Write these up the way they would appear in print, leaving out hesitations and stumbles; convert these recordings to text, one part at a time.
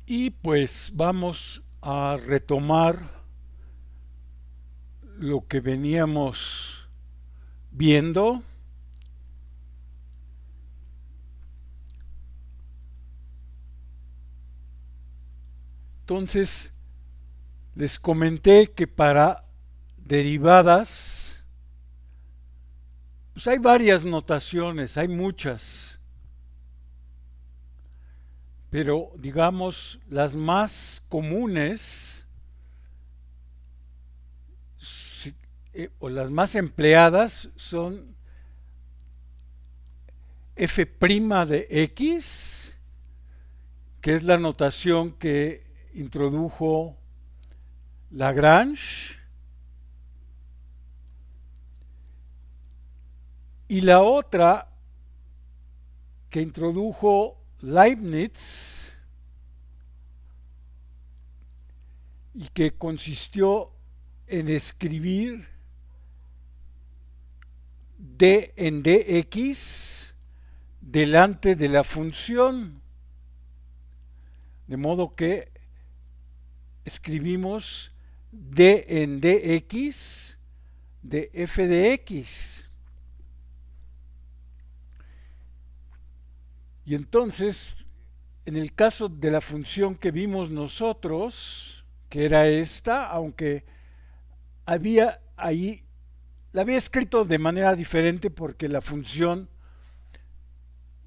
Y pues vamos a retomar lo que veníamos viendo. Entonces, les comenté que para derivadas, pues hay varias notaciones, hay muchas, pero digamos las más comunes o las más empleadas son f' de x, que es la notación que introdujo Lagrange, y la otra que introdujo Leibniz y que consistió en escribir d en dx delante de la función, de modo que escribimos d en dx de f de x. Y entonces, en el caso de la función que vimos nosotros, que era esta, aunque había ahí, la había escrito de manera diferente porque la función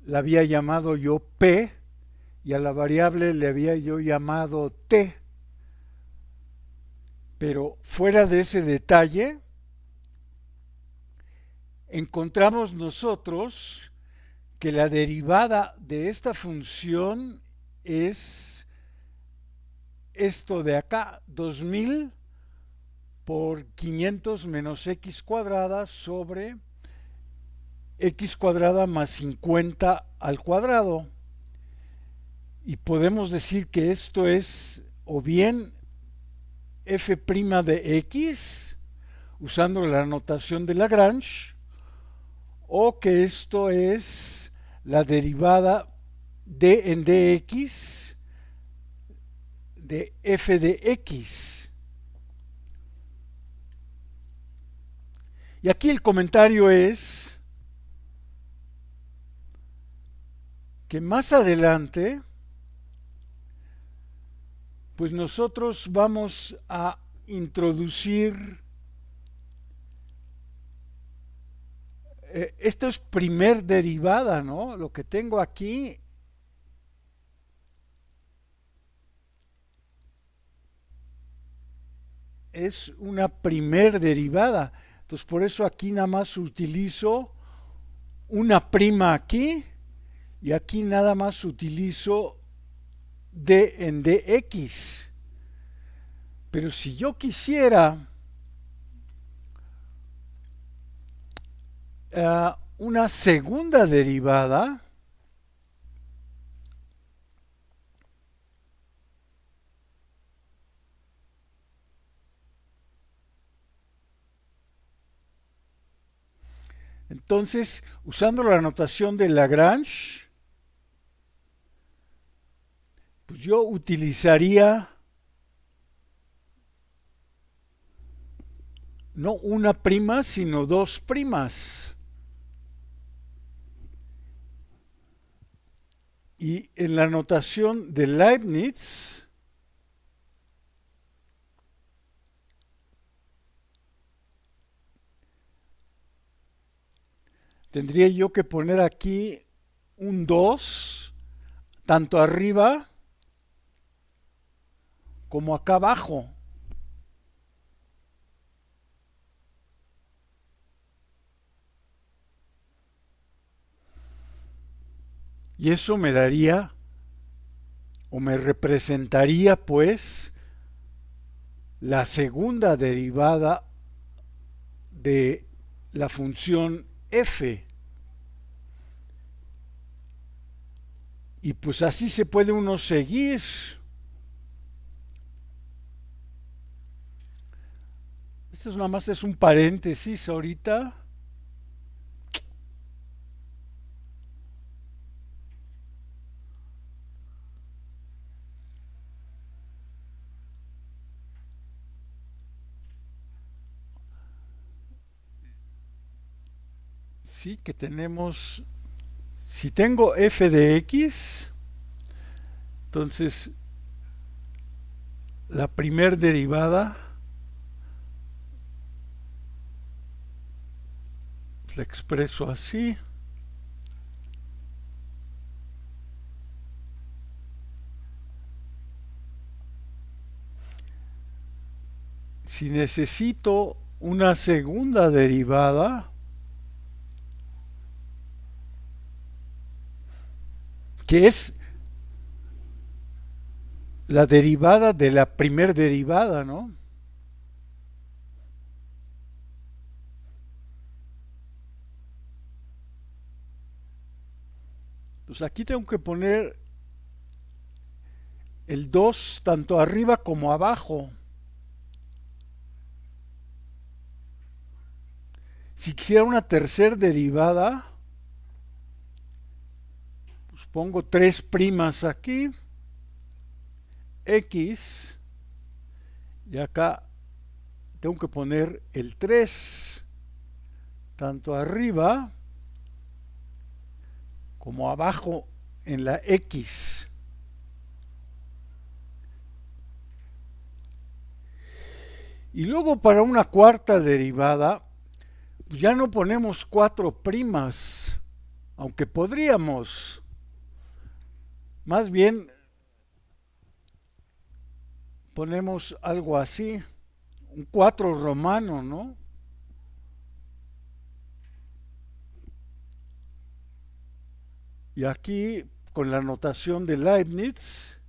la había llamado yo p y a la variable le había yo llamado t. Pero fuera de ese detalle, encontramos nosotros que la derivada de esta función es esto de acá, 2000 por 500 menos x cuadrada sobre x cuadrada más 50 al cuadrado. Y podemos decir que esto es o bien f' de x, usando la notación de Lagrange, o que esto es la derivada d en dx de f de x. Y aquí el comentario es que más adelante, pues nosotros vamos a introducir, esto es primer derivada, ¿no? Lo que tengo aquí es una primer derivada. Entonces por eso aquí nada más utilizo una prima aquí y aquí nada más utilizo d en dx. Pero si yo quisiera una segunda derivada, entonces usando la notación de Lagrange, pues yo utilizaría no una prima, sino dos primas. Y en la notación de Leibniz, tendría yo que poner aquí un 2, tanto arriba como acá abajo. Y eso me daría, o me representaría pues, la segunda derivada de la función f. Y pues así se puede uno seguir. Esto nada más es un paréntesis ahorita. sí, que tenemos, si tengo f de x, entonces la primer derivada la expreso así. Si necesito una segunda derivada, que es la derivada de la primer derivada, ¿no? Entonces aquí tengo que poner el 2 tanto arriba como abajo. Si quisiera una tercera derivada, pues pongo 3 primas aquí, x, y acá tengo que poner el 3 tanto arriba como abajo en la x. Y luego para una cuarta derivada, pues ya no ponemos 4 primas, aunque podríamos. Más bien ponemos algo así, un 4 romano, ¿no? Y aquí, con la notación de Leibniz,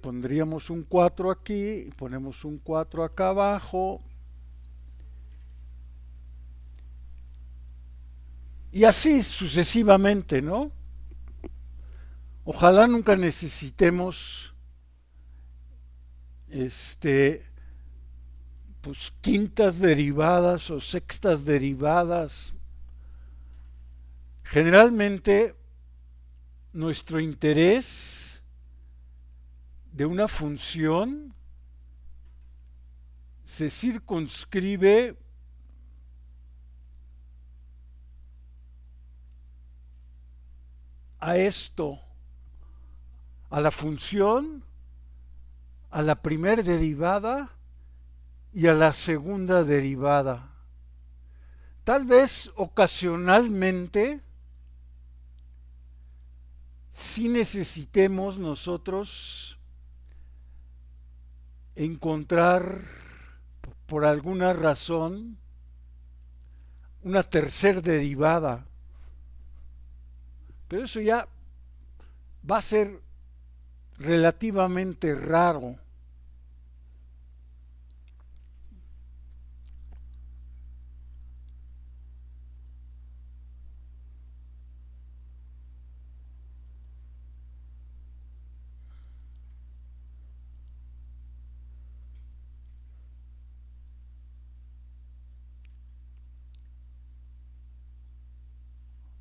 pondríamos un 4 aquí, ponemos un 4 acá abajo, y así sucesivamente, ¿no? Ojalá nunca necesitemos pues quintas derivadas o sextas derivadas. Generalmente nuestro interés de una función se circunscribe a esto, a la función, a la primera derivada y a la segunda derivada. Tal vez ocasionalmente sí necesitemos nosotros encontrar por alguna razón una tercera derivada, pero eso ya va a ser relativamente raro.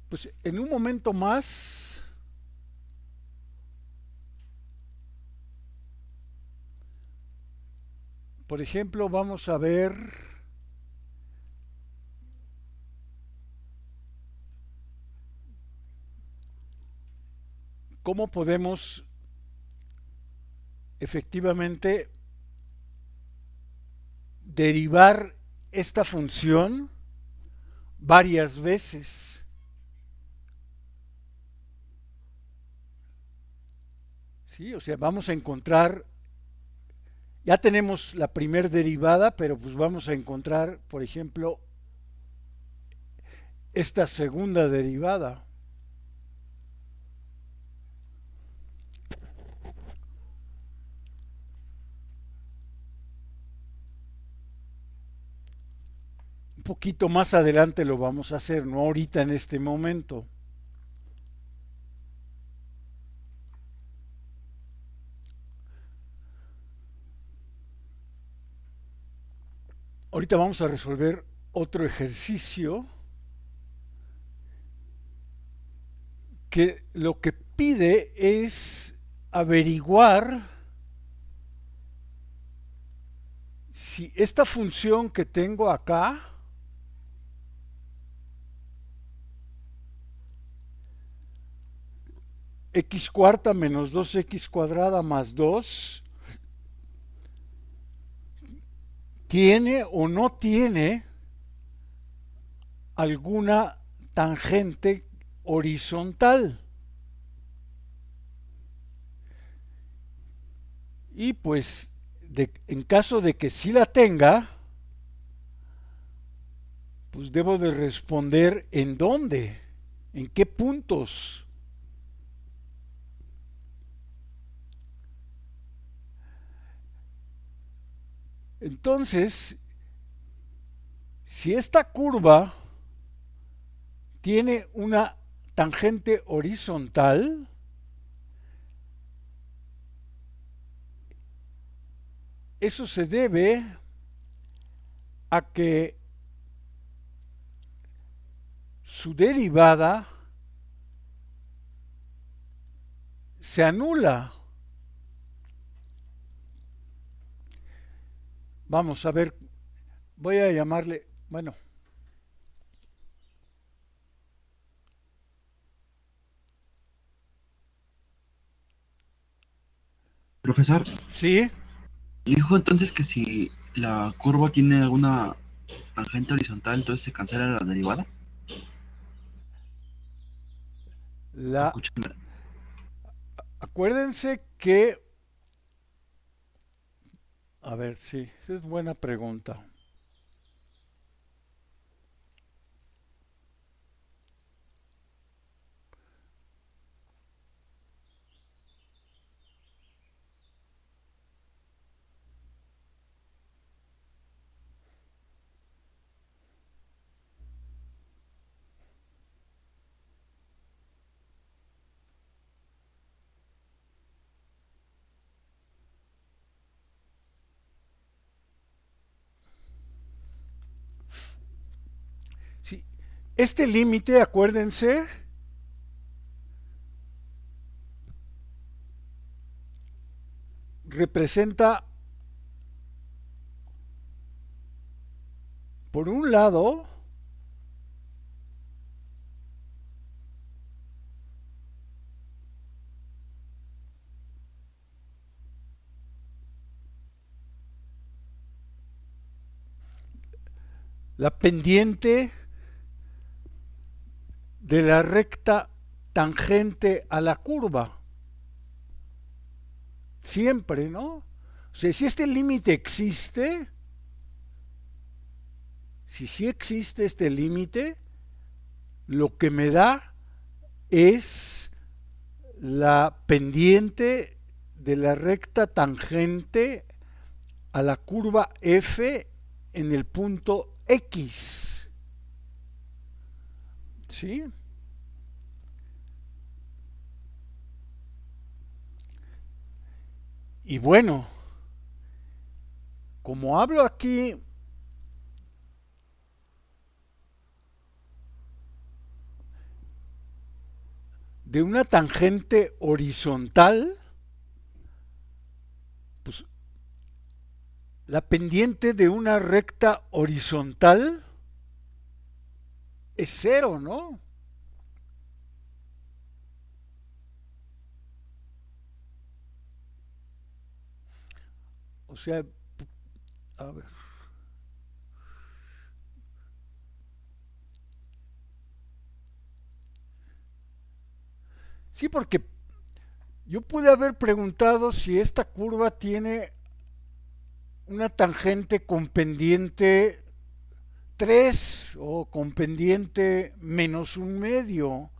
Pues en un momento más por ejemplo, vamos a ver cómo podemos efectivamente derivar esta función varias veces. ¿Sí? O sea, vamos a encontrar, ya tenemos la primer derivada, pero pues vamos a encontrar, por ejemplo, esta segunda derivada. Un poquito más adelante lo vamos a hacer, no ahorita en este momento. Ahorita vamos a resolver otro ejercicio que lo que pide es averiguar si esta función que tengo acá x cuarta menos 2x cuadrada más 2 tiene o no tiene alguna tangente horizontal. Y pues en caso de que sí la tenga, pues debo de responder en dónde, en qué puntos. Entonces, si esta curva tiene una tangente horizontal, eso se debe a que su derivada se anula. Vamos a ver, voy a llamarle, bueno, Profesor, sí, dijo entonces que si la curva tiene alguna tangente horizontal, entonces se cancela la derivada. la, Escúchame. acuérdense que, a ver, sí, es buena pregunta. Sí, este límite, acuérdense, representa, por un lado, la pendiente de la recta tangente a la curva. Siempre, ¿no? O sea, si este límite existe, si sí existe este límite, lo que me da es la pendiente de la recta tangente a la curva F en el punto X. ¿Sí? Y bueno, como hablo aquí de una tangente horizontal, pues la pendiente de una recta horizontal es cero, ¿no? O sea, a ver. Sí, porque yo pude haber preguntado si esta curva tiene una tangente con pendiente 3 o con pendiente menos un medio.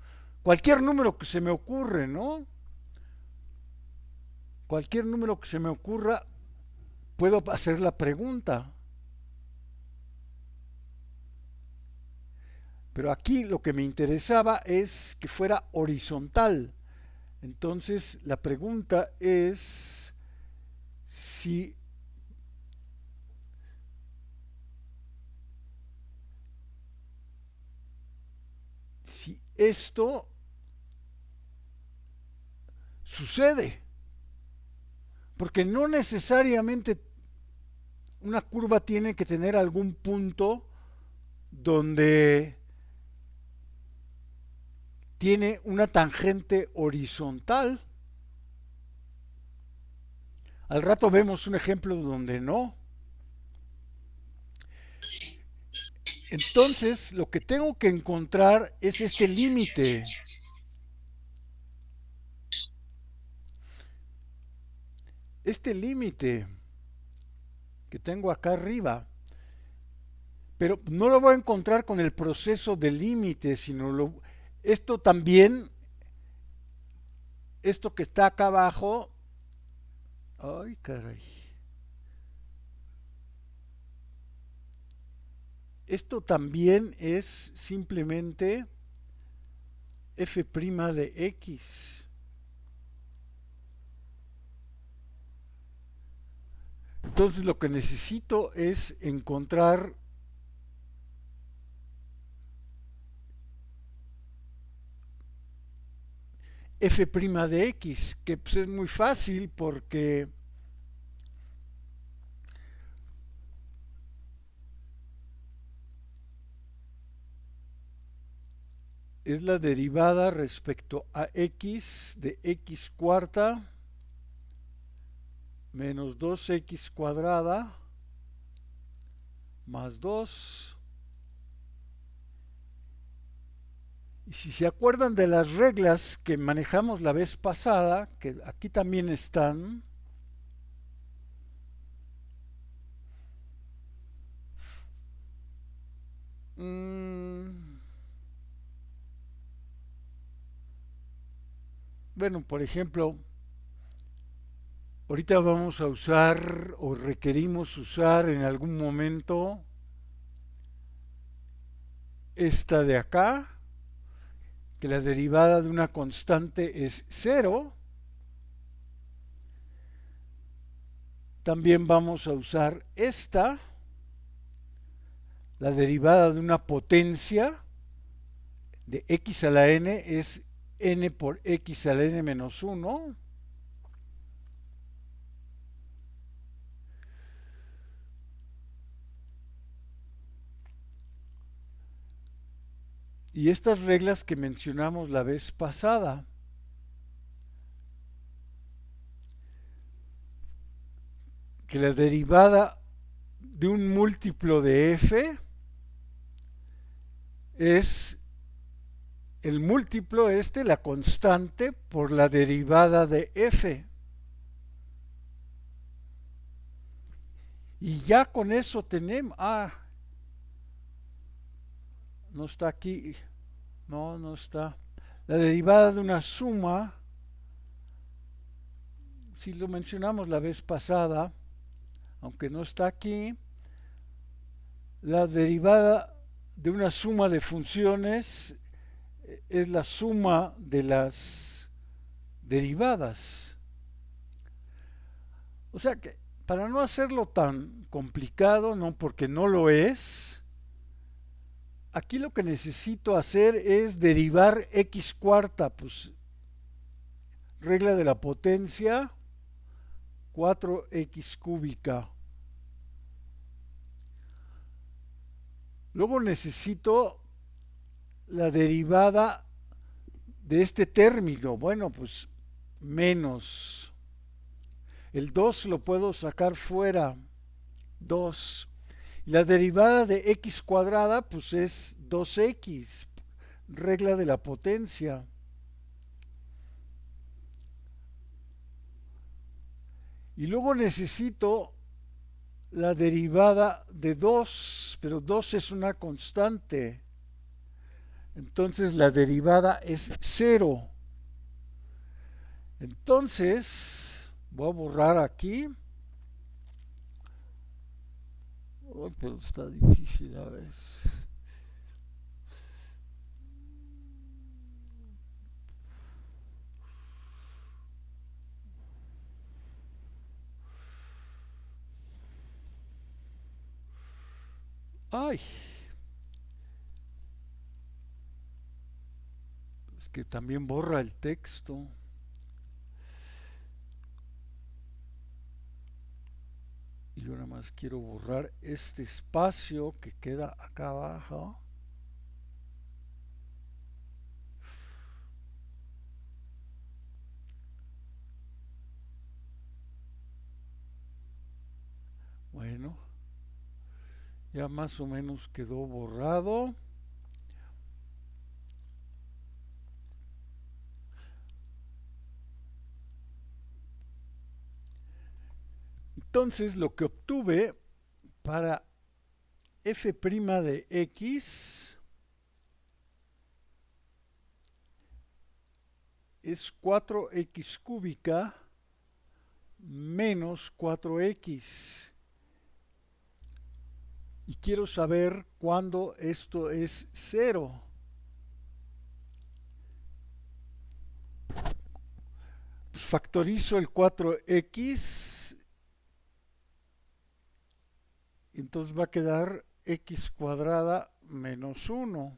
Cualquier número que se me ocurre, ¿no? Cualquier número que se me ocurra, puedo hacer la pregunta. Pero aquí lo que me interesaba es que fuera horizontal. Entonces la pregunta es si, si esto sucede. Porque no necesariamente una curva tiene que tener algún punto donde tiene una tangente horizontal. Al rato vemos un ejemplo donde no. Entonces, lo que tengo que encontrar es este límite. Este límite que tengo acá arriba. Pero no lo voy a encontrar con el proceso de límite, sino esto también, esto que está acá abajo. Ay, caray. Esto también es simplemente f' de x. Entonces lo que necesito es encontrar f' de x, que pues es muy fácil porque es la derivada respecto a x de x cuarta menos 2x cuadrada más 2. Y si se acuerdan de las reglas que manejamos la vez pasada, que aquí también están, bueno, por ejemplo, ahorita vamos a usar o requerimos usar en algún momento esta de acá, que la derivada de una constante es 0. También vamos a usar esta, la derivada de una potencia de x a la n es n por x a la n menos 1. Y estas reglas que mencionamos la vez pasada. Que la derivada de un múltiplo de f es el múltiplo la constante, por la derivada de f. Y ya con eso tenemos... no está aquí. No está. La derivada de una suma, si lo mencionamos la vez pasada, aunque no está aquí, la derivada de una suma de funciones es la suma de las derivadas. O sea que para no hacerlo tan complicado, no, porque no lo es, aquí lo que necesito hacer es derivar x cuarta, pues regla de la potencia, 4x cúbica. Luego necesito la derivada de este término. Bueno, pues menos. El 2 lo puedo sacar fuera. 2. La derivada de x cuadrada pues es 2x. Regla de la potencia. Y luego necesito la derivada de 2, pero 2 es una constante. Entonces la derivada es 0. Entonces, voy a borrar aquí. Oh, pero está difícil a ver. Ay. Es que también borra el texto. Y yo nada más quiero borrar este espacio que queda acá abajo. Bueno, ya más o menos quedó borrado. Entonces lo que obtuve para f' de x es 4x cúbica menos 4x. Y quiero saber cuándo esto es 0. Pues factorizo el 4x. Entonces va a quedar x cuadrada menos 1.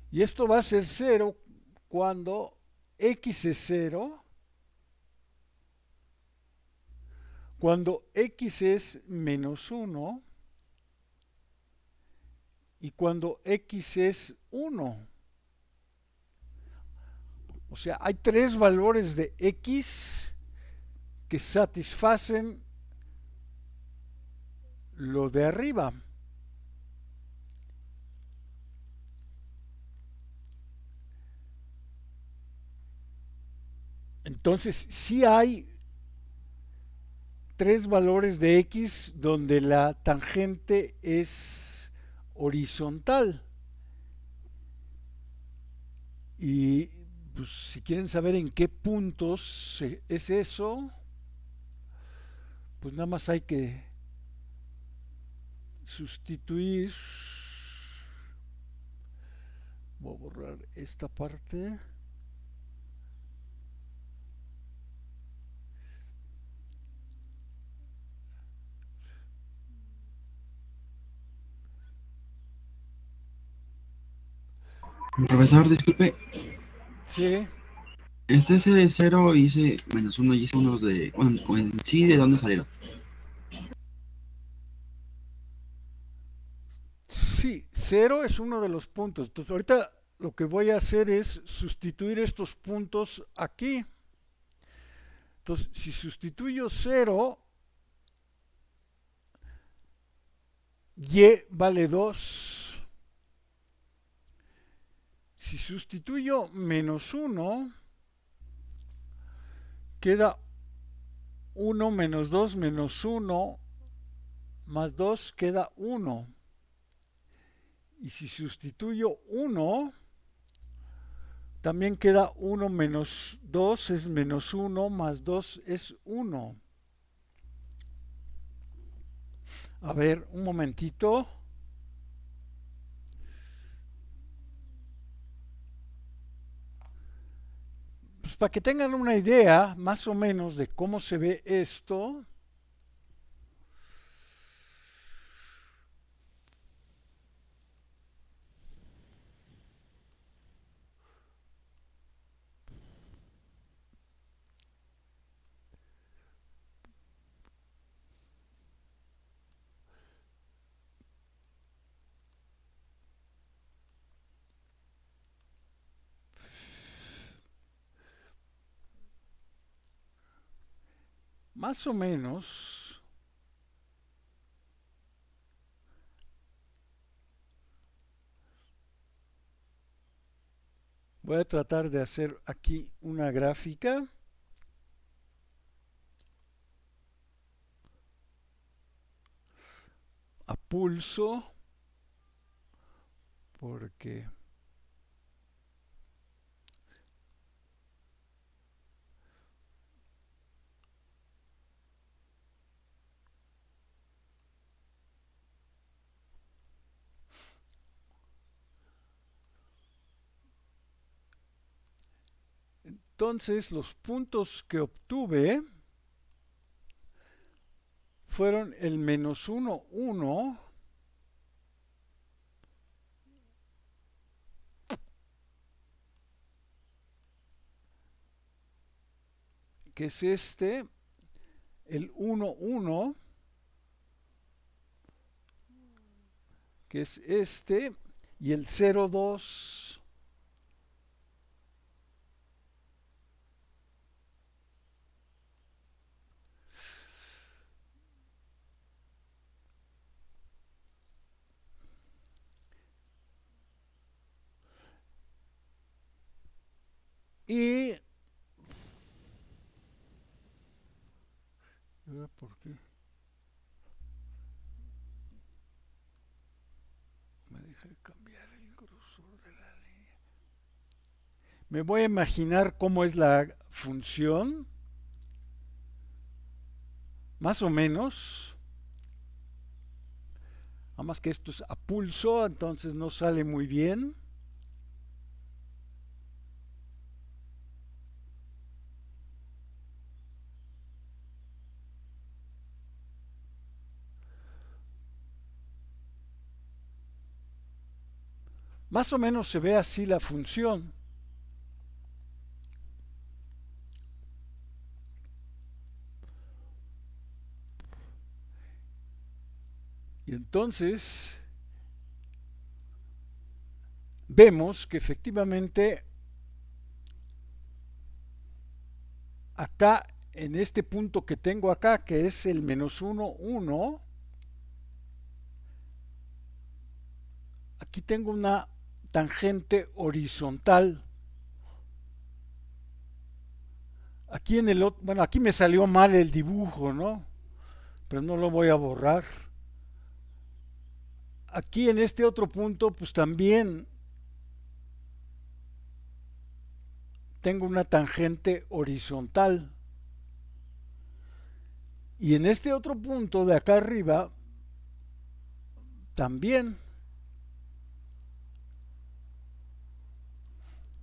Y esto va a ser 0 cuando x es 0, cuando x es menos 1 y cuando x es 1. O sea, hay tres valores de x que satisfacen lo de arriba. Entonces, sí hay tres valores de x donde la tangente es horizontal. Y pues, si quieren saber en qué puntos es eso, pues nada más hay que sustituir. Voy a borrar esta parte. Profesor, disculpe, Sí, ese de 0 y ese menos 1 y ese 1 de, bueno, en sí, ¿de dónde salieron? sí, 0 es uno de los puntos. Entonces ahorita lo que voy a hacer es sustituir estos puntos aquí. Entonces, si sustituyo 0, y vale 2. Si sustituyo menos 1, queda 1 menos 2 menos 1 más 2 queda 1. Y si sustituyo 1, también queda 1 menos 2 es menos 1 más 2 es 1. A ver, un momentito. Pues para que tengan una idea más o menos de cómo se ve esto, más o menos, voy a tratar de hacer aquí una gráfica. A pulso, porque entonces los puntos que obtuve fueron el menos 1, 1, que es este, el 1, 1, que es este, y el 0, 2. Y... ¿por qué? Me deja de cambiar el grosor de la línea. Me voy a imaginar cómo es la función, más o menos. Nada más que esto es a pulso, entonces no sale muy bien. Más o menos se ve así la función. Y entonces vemos que efectivamente acá, en este punto que tengo acá, que es el menos 1, 1, aquí tengo una tangente horizontal. Aquí en el otro, bueno, aquí me salió mal el dibujo, ¿no? Pero no lo voy a borrar. Aquí en este otro punto, pues también tengo una tangente horizontal. Y en este otro punto de acá arriba, también.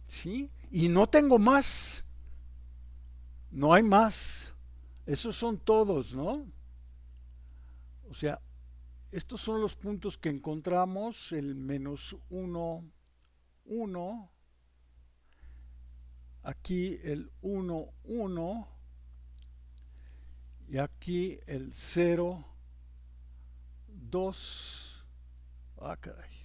¿Sí? Y no tengo más. No hay más. Esos son todos, ¿no? O sea, estos son los puntos que encontramos, el menos 1, 1, aquí el 1, 1, y aquí el 0, 2. Ah, caray.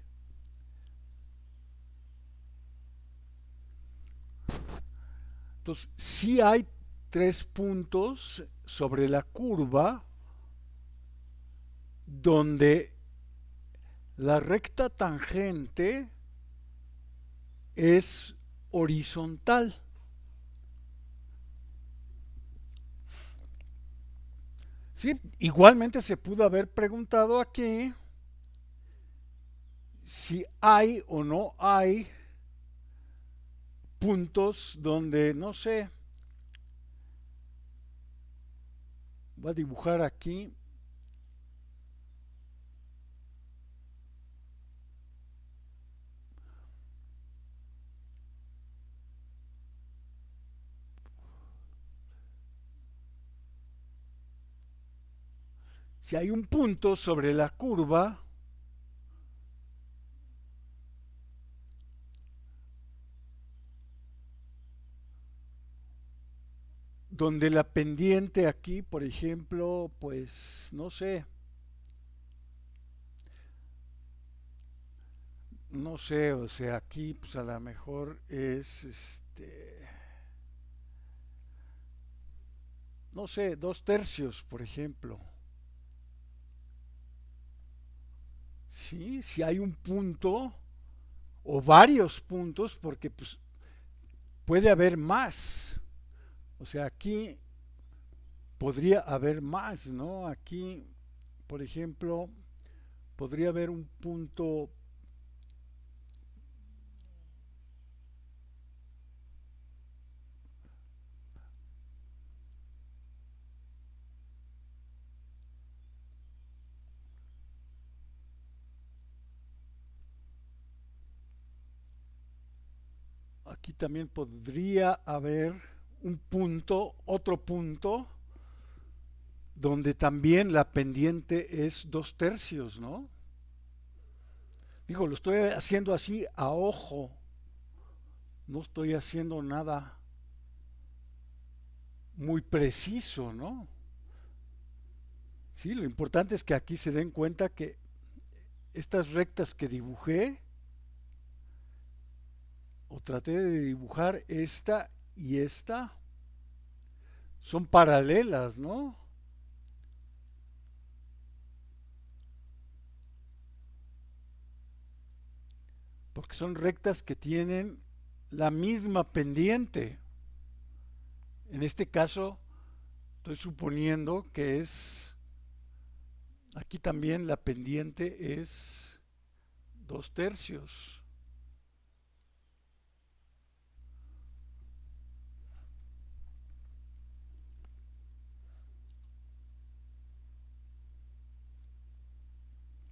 Entonces, sí hay 3 puntos sobre la curva donde la recta tangente es horizontal. Sí, igualmente se pudo haber preguntado aquí si hay o no hay puntos donde, no sé, voy a dibujar aquí. Si hay un punto sobre la curva donde la pendiente aquí, por ejemplo, pues no sé, o sea, aquí pues a lo mejor es no sé, 2/3, por ejemplo. Sí, si hay un punto o varios puntos, porque pues puede haber más. O sea, aquí podría haber más, ¿no? Aquí, por ejemplo, podría haber un punto. Aquí también podría haber un punto, otro punto, donde también la pendiente es 2/3, ¿no? Digo, lo estoy haciendo así a ojo, no estoy haciendo nada muy preciso, ¿no? Sí, lo importante es que aquí se den cuenta que estas rectas que dibujé, o traté de dibujar esta y esta, son paralelas, ¿no? Porque son rectas que tienen la misma pendiente. En este caso, estoy suponiendo que es, aquí también la pendiente es 2/3.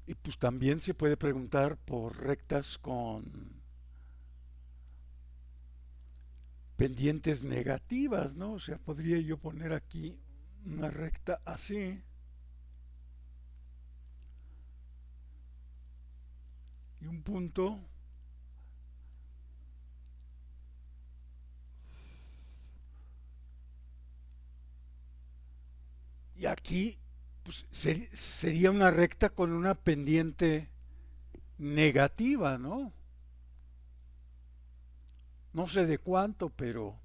Y pues también se puede preguntar por rectas con pendientes negativas, ¿no? O sea, podría yo poner aquí una recta así y un punto, y aquí pues, sería una recta con una pendiente negativa, ¿no? No sé de cuánto, pero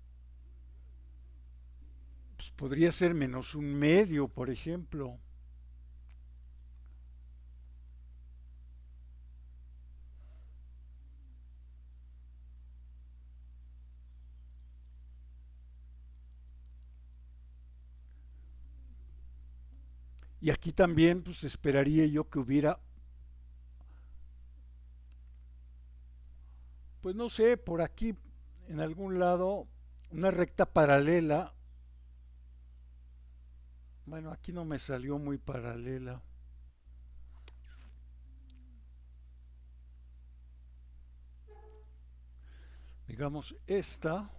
pues, podría ser -1/2, por ejemplo. Y aquí también pues esperaría yo que hubiera, pues no sé, por aquí en algún lado una recta paralela. Bueno, aquí no me salió muy paralela. Digamos esta,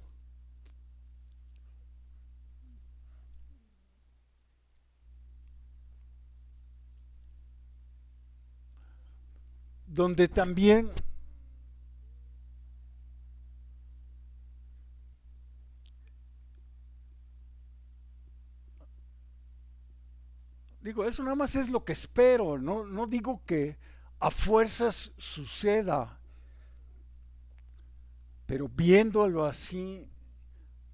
donde también, digo, eso nada más es lo que espero, no, no digo que a fuerzas suceda, pero viéndolo así,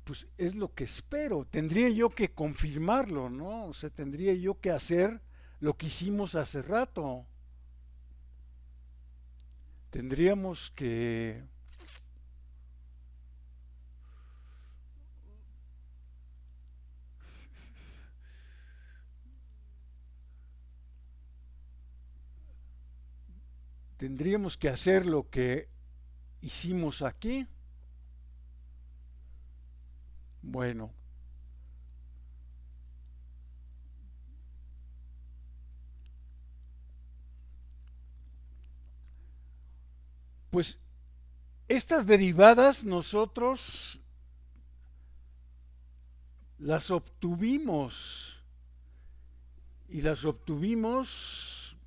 pues es lo que espero. Tendría yo que confirmarlo, ¿no? O sea, tendría yo que hacer lo que hicimos hace rato. Tendríamos que tendríamos que hacer lo que hicimos aquí. Bueno, pues estas derivadas nosotros las obtuvimos y las obtuvimos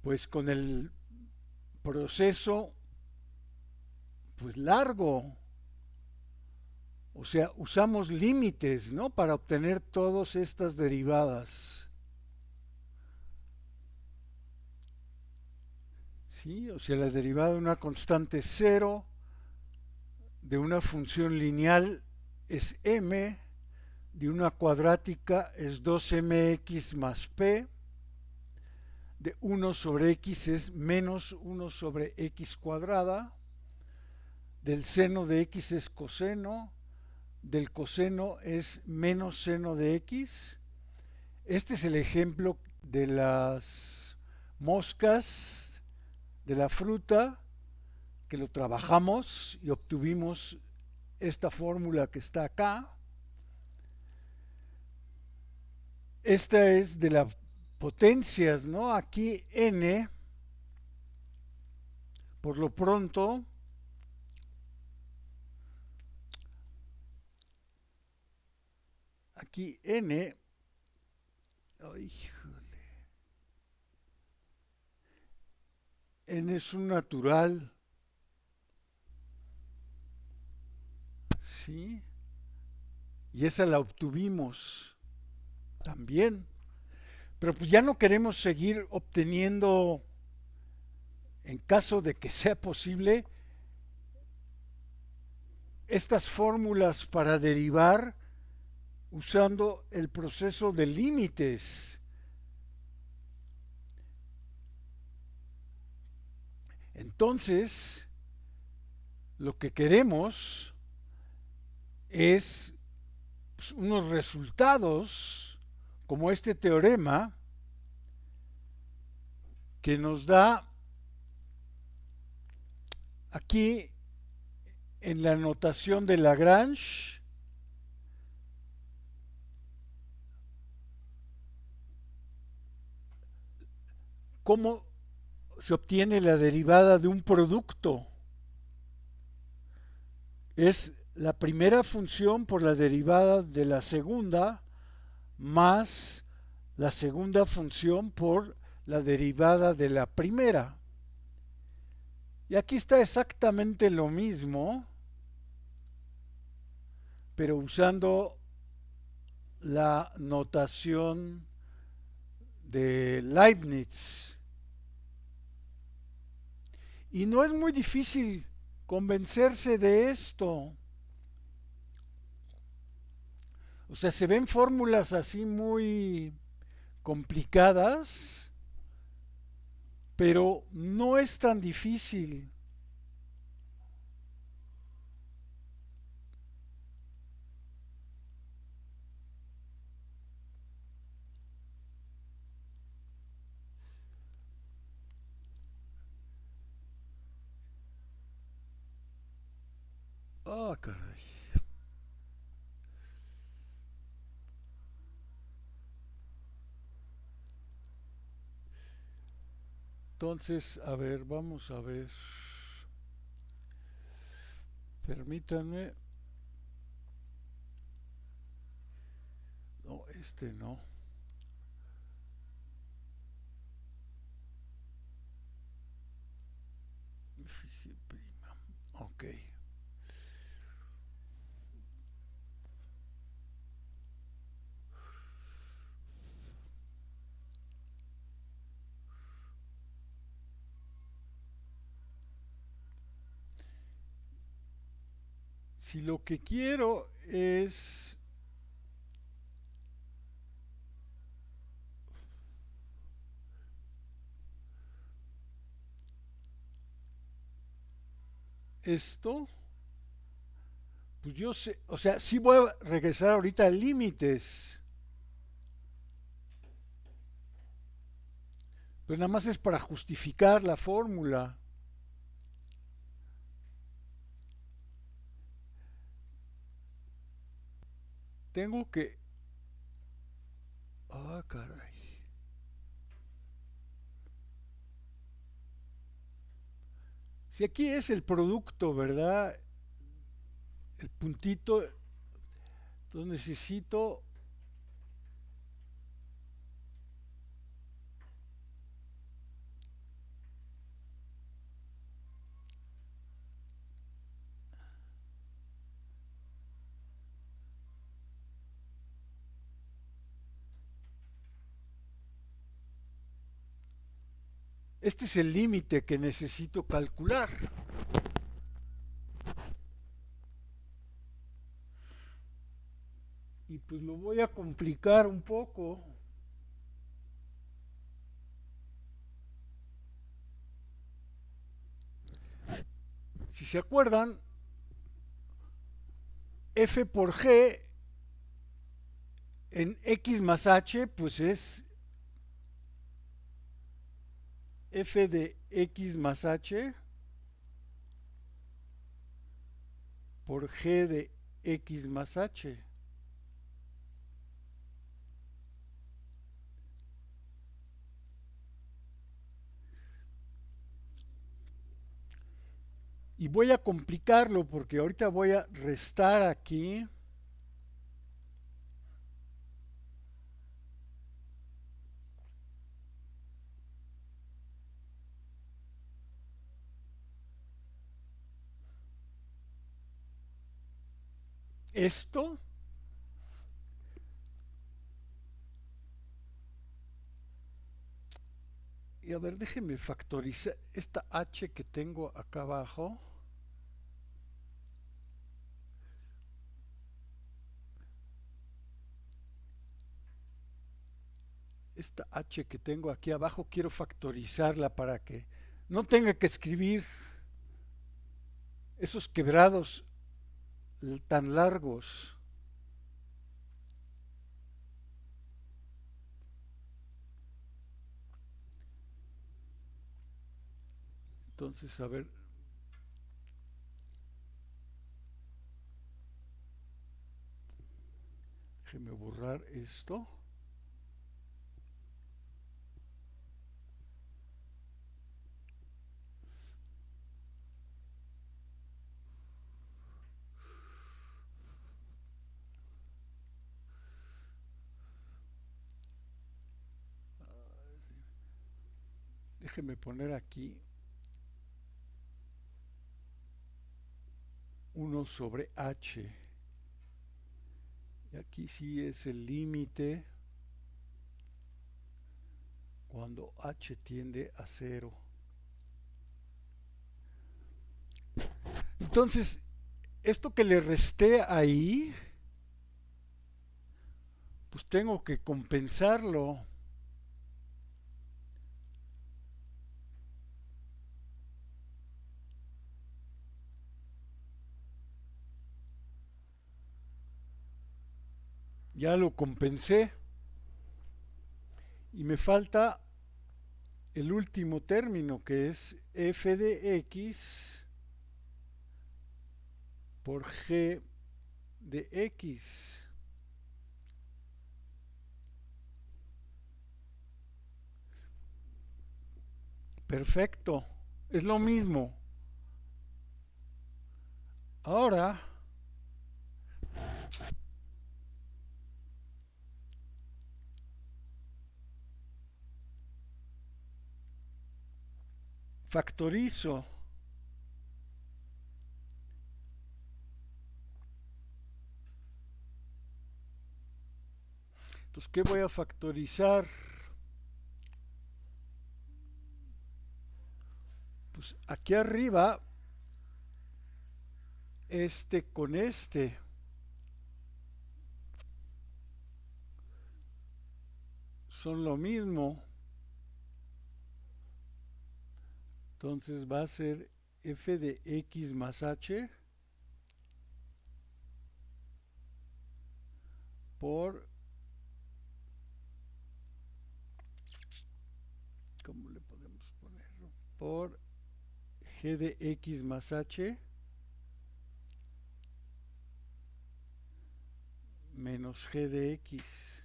pues con el proceso pues largo. O sea, usamos límites, ¿no? Para obtener todas estas derivadas. ¿Sí? O sea, la derivada de una constante cero de una función lineal es m, de una cuadrática es 2mx más p, de 1 sobre x es menos 1 sobre x cuadrada, del seno de x es coseno, del coseno es menos seno de x. Este es el ejemplo de las moscas de la fruta, que lo trabajamos y obtuvimos esta fórmula que está acá. Esta es de las potencias, ¿no? Aquí n, por lo pronto, aquí n, oh, híjole, n es un natural, ¿sí? y esa la obtuvimos también. Pero pues ya no queremos seguir obteniendo, en caso de que sea posible, estas fórmulas para derivar usando el proceso de límites. Entonces, lo que queremos es pues, unos resultados como este teorema que nos da aquí en la notación de Lagrange cómo se obtiene la derivada de un producto. Es la primera función por la derivada de la segunda más la segunda función por la derivada de la primera. Y aquí está exactamente lo mismo, pero usando la notación de Leibniz. Y no es muy difícil convencerse de esto. O sea, se ven fórmulas así muy complicadas, pero no es tan difícil. Ah, caray. Entonces, a ver, vamos a ver. Permítanme. No, este no. Fiji prima. Ok. Si lo que quiero es esto, pues yo sé, o sea, sí voy a regresar ahorita a límites, pero nada más es para justificar la fórmula. Tengo que... Ah, caray. Si aquí es el producto, ¿verdad? El puntito, entonces necesito... Este es el límite que necesito calcular. Y pues lo voy a complicar un poco. Si se acuerdan, f por g en x más h, pues es f de x más h por g de x más h. Y voy a complicarlo porque ahorita voy a restar aquí. Esto Y a ver, déjenme factorizar esta h que tengo acá abajo. Esta h que tengo aquí abajo quiero factorizarla para que no tenga que escribir esos quebrados tan largos. Entonces, a ver, déjeme borrar esto. Déjeme poner aquí 1 sobre h. Y aquí sí es el límite cuando h tiende a 0. Entonces, esto que le resté ahí, pues tengo que compensarlo. Ya lo compensé. Y me falta el último término, que es f de x por g de x. Perfecto, es lo mismo. Ahora factorizo. Entonces, ¿qué voy a factorizar? Pues aquí arriba, este con este. Son lo mismo. Entonces va a ser f de x más h por, ¿cómo le podemos poner? Por g de x más h menos g de x.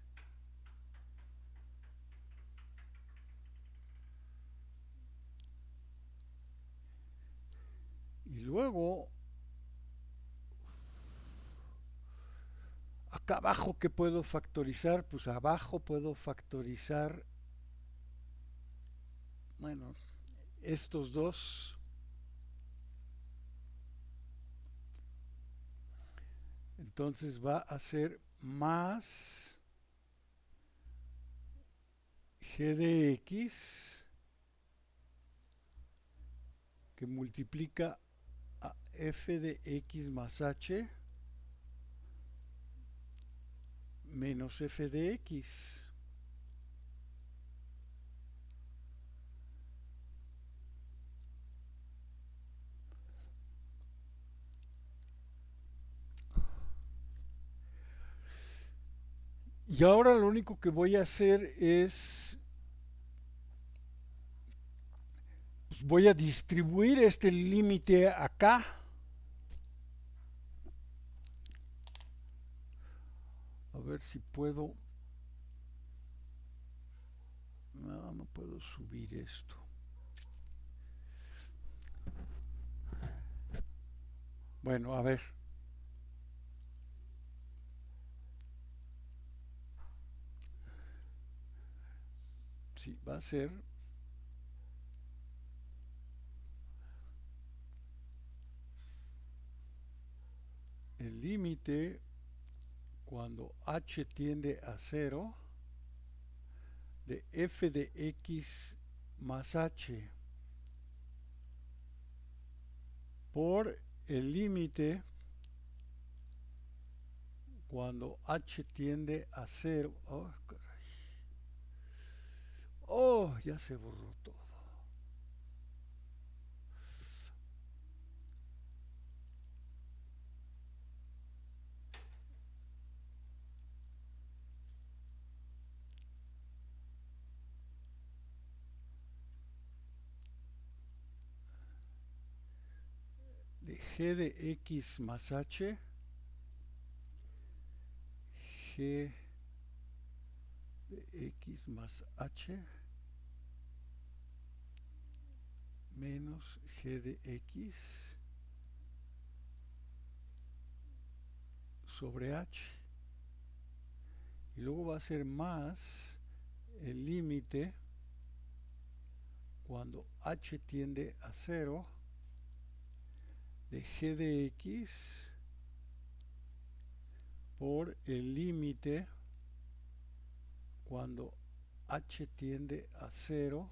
Y luego, acá abajo, ¿qué puedo factorizar? Pues abajo puedo factorizar, bueno, estos dos. Entonces va a ser más g de x que multiplica a f de x más h menos f de x. Y ahora lo único que voy a hacer es, pues voy a distribuir este límite acá. A ver si puedo. No, no puedo subir esto. Bueno, a ver. Sí, va a ser el límite cuando h tiende a 0 de f de x más h por el límite cuando h tiende a 0. Oh, caray. Oh, ya se borró todo. De g de x más h, g de x más h menos g de x sobre h, y luego va a ser más el límite cuando h tiende a 0 de g de x por el límite cuando h tiende a 0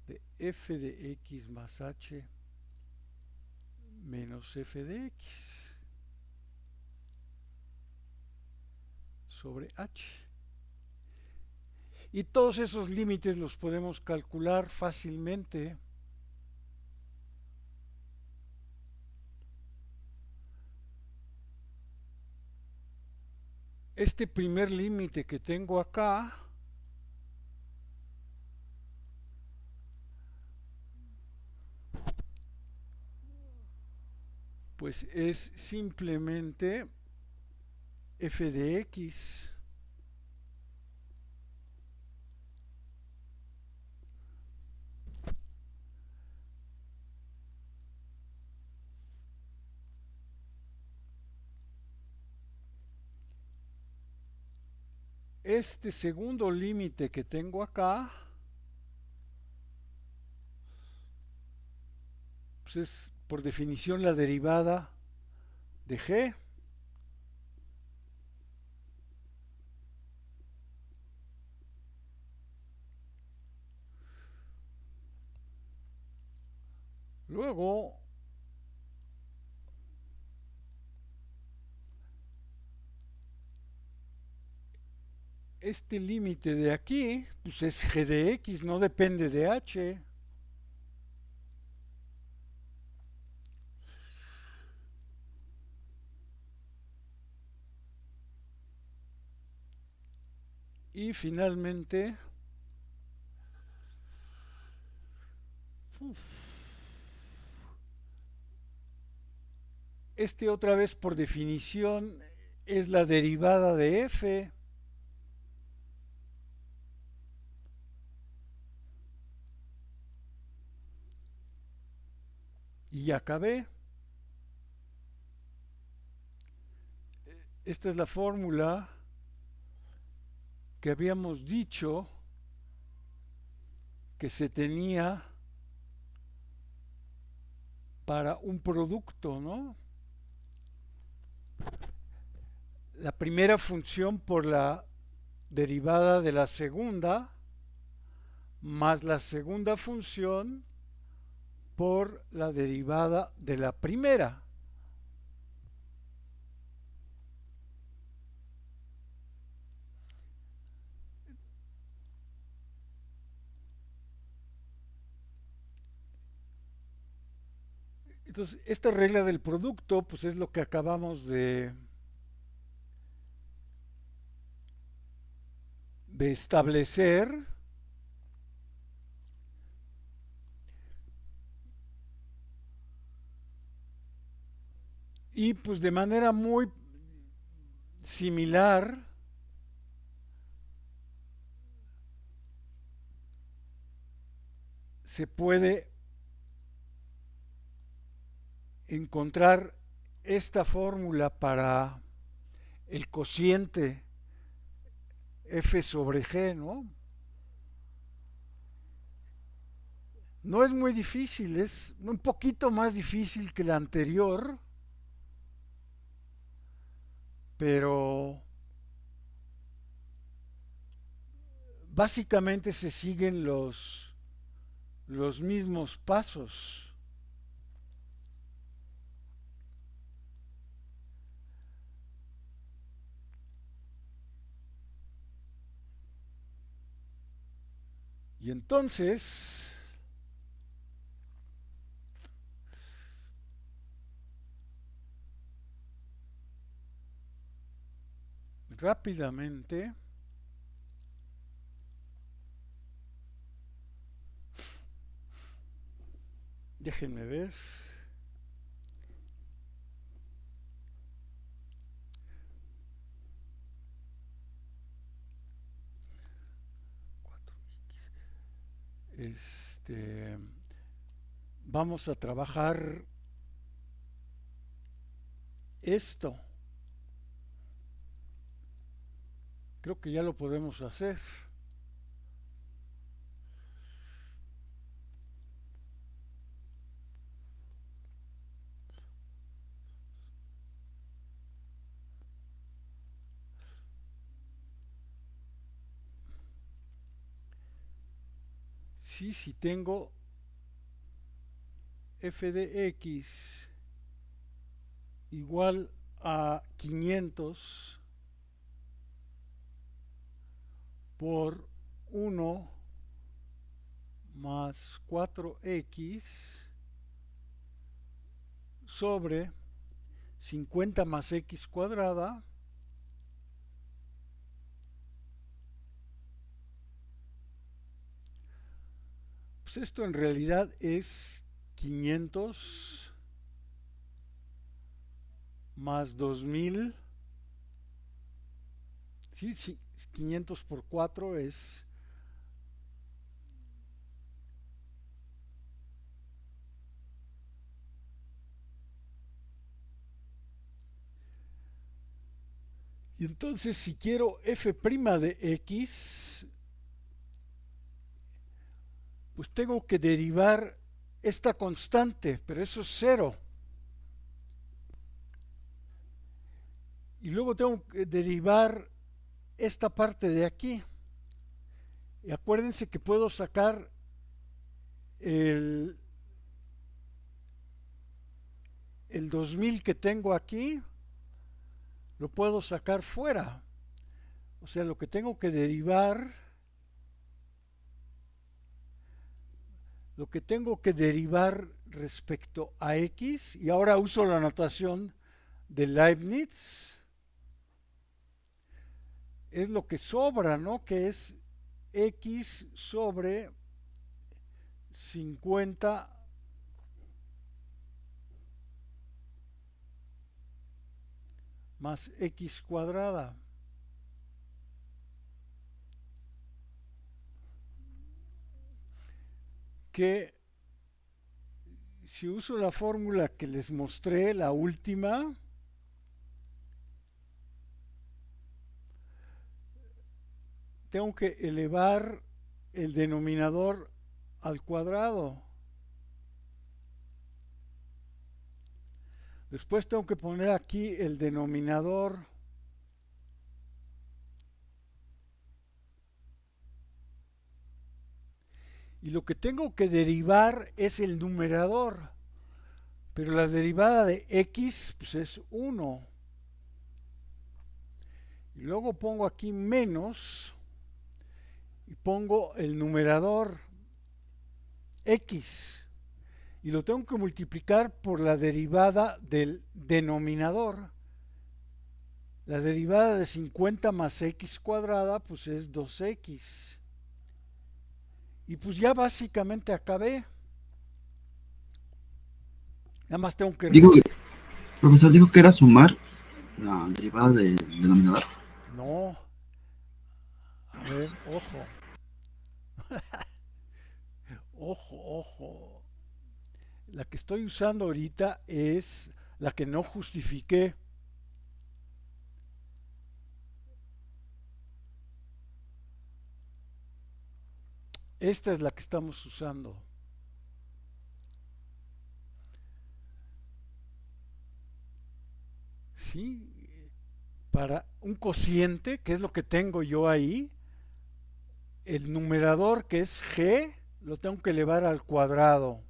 de f de x más h menos f de x sobre h. Y todos esos límites los podemos calcular fácilmente. Este primer límite que tengo acá pues es simplemente f de x este segundo límite que tengo acá pues es por definición la derivada de g. Luego este límite de aquí pues es g de x, no depende de h. Y finalmente este otra vez por definición es la derivada de f. Y ya acabé. Esta es la fórmula que habíamos dicho que se tenía para un producto, ¿no? La primera función por la derivada de la segunda más la segunda función por la derivada de la primera. Entonces, esta regla del producto, pues es lo que acabamos de establecer. Y pues de manera muy similar se puede encontrar esta fórmula para el cociente f sobre g, ¿no? No es muy difícil, es un poquito más difícil que la anterior, pero básicamente se siguen los los mismos pasos. Y entonces rápidamente déjenme ver. Vamos a trabajar esto. Creo que ya lo podemos hacer. Sí, si tengo f de x igual a 500 por 1 más 4x sobre 50 más x cuadrada pues esto en realidad es 500 más 2000. ¿Sí? 500 por 4 es y entonces si quiero f' de x pues tengo que derivar esta constante, pero eso es cero. Y luego tengo que derivar esta parte de aquí. Y acuérdense que puedo sacar el 2000 que tengo aquí, lo puedo sacar fuera. O sea, lo que tengo que derivar, respecto a x, y ahora uso la notación de Leibniz, es lo que sobra, ¿no? Que es x sobre 50 más x cuadrada. Que si uso la fórmula que les mostré, la última, tengo que elevar el denominador al cuadrado. Después tengo que poner aquí el denominador y lo que tengo que derivar es el numerador, pero la derivada de x pues es 1. Y luego pongo aquí menos y pongo el numerador x y lo tengo que multiplicar por la derivada del denominador. La derivada de 50 más x cuadrada pues es 2x. Y pues ya básicamente acabé. Nada más tengo que... Profesor dijo que era sumar la derivada del denominador. No. A ver, ojo. Ojo. La que estoy usando ahorita es la que no justifiqué. Esta es la que estamos usando. ¿Sí? Para un cociente, que es lo que tengo yo ahí, el numerador que es g, lo tengo que elevar al cuadrado.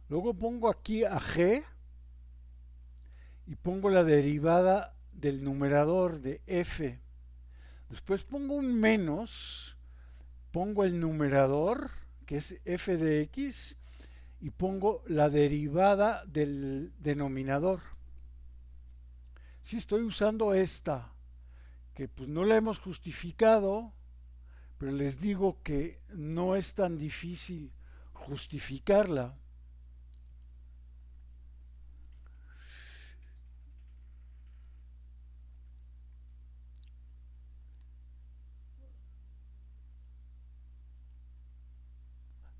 Luego pongo aquí a g y pongo la derivada del numerador de f. Después pongo un menos, pongo el numerador, que es f de x, y pongo la derivada del denominador. Si estoy usando esta, que pues no la hemos justificado, pero les digo que no es tan difícil justificarla.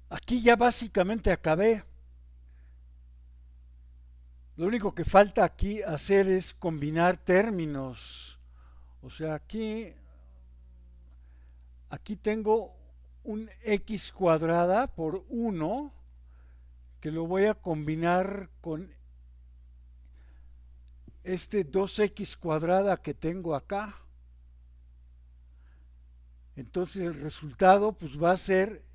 Aquí ya básicamente acabé. Lo único que falta aquí hacer es combinar términos. O sea, aquí tengo un x cuadrada por 1 que lo voy a combinar con este 2x cuadrada que tengo acá. Entonces el resultado pues va a ser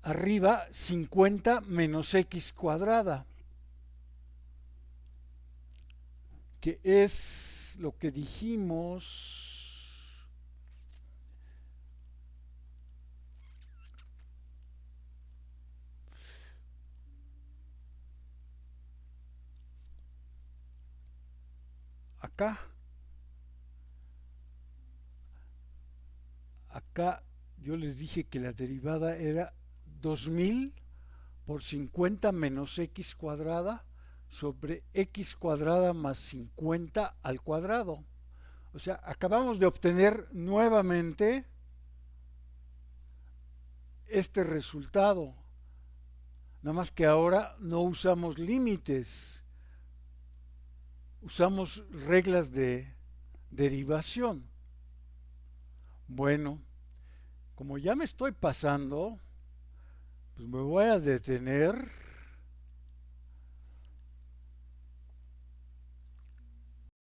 arriba 50 menos x cuadrada, que es lo que dijimos acá. Acá yo les dije que la derivada era 2000 por 50 menos x cuadrada sobre x cuadrada más 50 al cuadrado. O sea, acabamos de obtener nuevamente este resultado. Nada más que ahora no usamos límites, usamos reglas de derivación. Bueno, como ya me estoy pasando, pues me voy a detener